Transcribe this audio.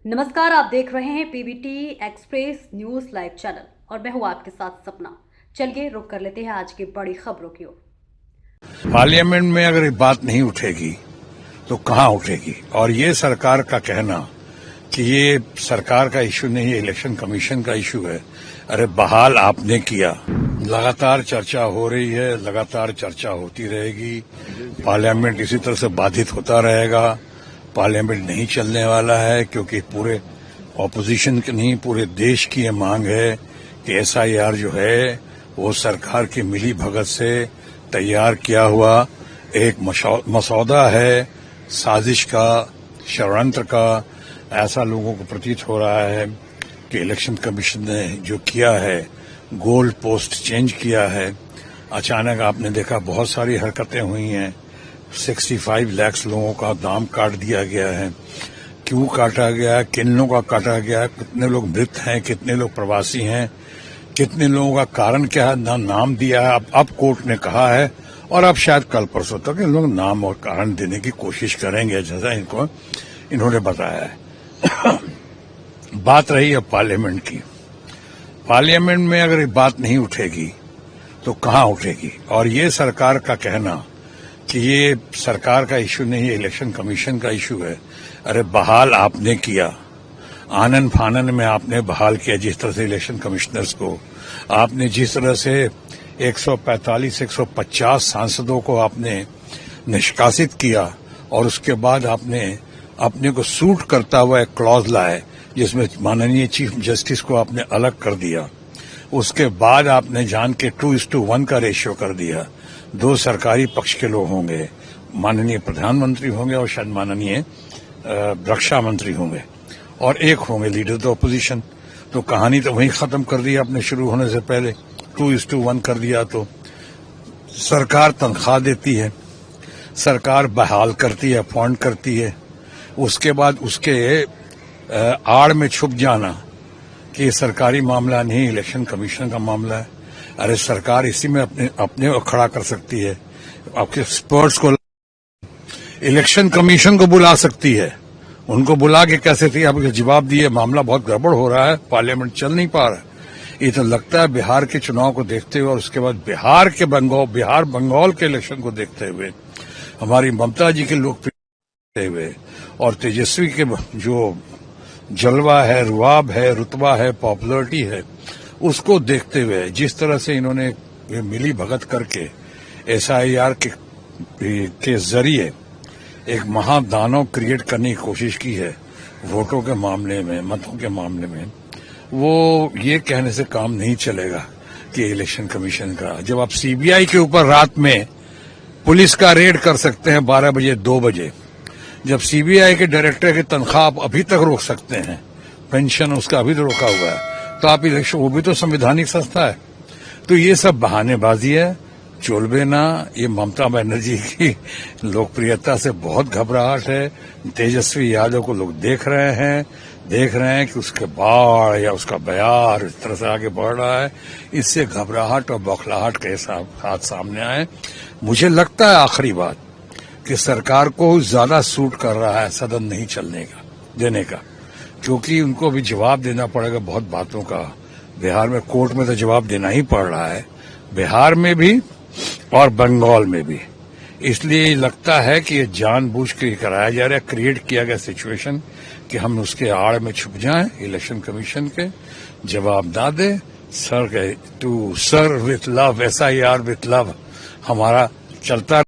नमस्कार, आप देख रहे हैं PBT express news live channel और मैं हूं आपके साथ सपना। चलिए रुक कर लेते हैं आज की बड़ी खबरों की ओर। पार्लियामेंट में अगर बात नहीं उठेगी तो कहां उठेगी। और ये सरकार का कहना कि ये सरकार का इश्यू नहीं, ये इलेक्शन कमीशन का इश्यू है। अरे बहाल आपने किया। लगातार चर्चा हो रही है, लगातार चर्चा होती रहेगी। पार्लियामेंट इसी तरह से बाधित होता रहेगा। पार्लियामेंट नहीं चलने वाला है क्योंकि पूरे ऑपोजिशन की नहीं, पूरे देश की ये मांग है कि एसआईआर जो है वो सरकार की मिली भगत से तैयार किया हुआ एक मसौदा है, साजिश का, षड्यंत्र का। ऐसा लोगों को प्रतीत हो रहा है कि इलेक्शन कमीशन ने जो किया है, गोल पोस्ट चेंज किया है। अचानक आपने देखा बहुत सारी हरकतें हुई हैं। 65 लाख लोगों का दाम काट दिया गया है। क्यों काटा गया है, किन लोगों का काटा गया है, कितने लोग मृत हैं, कितने लोग प्रवासी हैं, कितने लोगों का कारण क्या है, नाम दिया है। अब कोर्ट ने कहा है और अब शायद कल परसों तक इन लोग नाम और कारण देने की कोशिश करेंगे, जैसा इनको इन्होंने बताया है। बात रही है पार्लियामेंट की। पार्लियामेंट में अगर बात नहीं उठेगी तो कहां उठेगी। और ये सरकार का कहना कि ये सरकार का इश्यू नहीं, ये इलेक्शन कमीशन का इश्यू है। अरे बहाल आपने किया, आनन फानन में आपने बहाल किया। जिस तरह से इलेक्शन कमिश्नर्स को आपने, जिस तरह से 145-150 सांसदों को आपने निष्कासित किया और उसके बाद आपने अपने को सूट करता हुआ एक क्लॉज लाए जिसमें माननीय चीफ जस्टिस को आपने अलग कर दिया। उसके बाद आपने जान के 2:1 का रेशियो कर दिया। 2 सरकारी पक्ष के लोग होंगे, माननीय प्रधानमंत्री होंगे और शायद माननीय रक्षा मंत्री होंगे, और एक होंगे लीडर द ऑपोजिशन। तो कहानी तो वहीं खत्म कर दी आपने शुरू होने से पहले। 2:1 कर दिया तो सरकार तनख्वाह देती है, सरकार बहाल करती है, अपॉइंट करती है। उसके बाद उसके आड़ में छुप जाना कि ये सरकारी मामला नहीं, इलेक्शन कमीशन का मामला है। अरे सरकार इसी में अपने खड़ा कर सकती है। आपके एक्सपर्ट्स को, इलेक्शन कमीशन को बुला सकती है। उनको बुला के कैसे थी आपके जवाब दिए, मामला बहुत गड़बड़ हो रहा है, पार्लियामेंट चल नहीं पा रहा है। ये तो लगता है बिहार के चुनाव को देखते हुए और उसके बाद बिहार बंगाल के इलेक्शन को देखते हुए, हमारी ममता जी के लोकप्रिय हुए और तेजस्वी के जो जलवा है, रुआब है, रुतबा है, पॉपुलरिटी है, उसको देखते हुए जिस तरह से इन्होंने ये मिली भगत करके एसआईआर के जरिए एक महादानव क्रिएट करने की कोशिश की है वोटों के मामले में, मतों के मामले में, वो ये कहने से काम नहीं चलेगा कि इलेक्शन कमीशन का। जब आप सीबीआई के ऊपर रात में पुलिस का रेड कर सकते हैं 12 बजे 2 बजे, जब सीबीआई के डायरेक्टर की तनख्वाह आप अभी तक रोक सकते हैं, पेंशन उसका अभी तो रोका हुआ है, तो आप इलेक्शन, वो भी तो संवैधानिक संस्था है। तो ये सब बहानेबाजी है, चोलबे ना। ये ममता बनर्जी की लोकप्रियता से बहुत घबराहट है। तेजस्वी यादव को लोग देख रहे हैं कि उसके बाढ़ या उसका बयार इस तरह से आगे बढ़ रहा है। इससे घबराहट और बौखलाहट के हाथ सामने आए। मुझे लगता है आखिरी बात कि सरकार को ज्यादा सूट कर रहा है सदन नहीं देने का, क्योंकि उनको भी जवाब देना पड़ेगा बहुत बातों का। बिहार में कोर्ट में तो जवाब देना ही पड़ रहा है, बिहार में भी और बंगाल में भी। इसलिए लगता है कि ये जानबूझ के कराया जा रहा है, क्रिएट किया गया सिचुएशन कि हम उसके आड़ में छुप जाएं, इलेक्शन कमीशन के जवाब ना दे। Sir with love, SIR with love हमारा चलता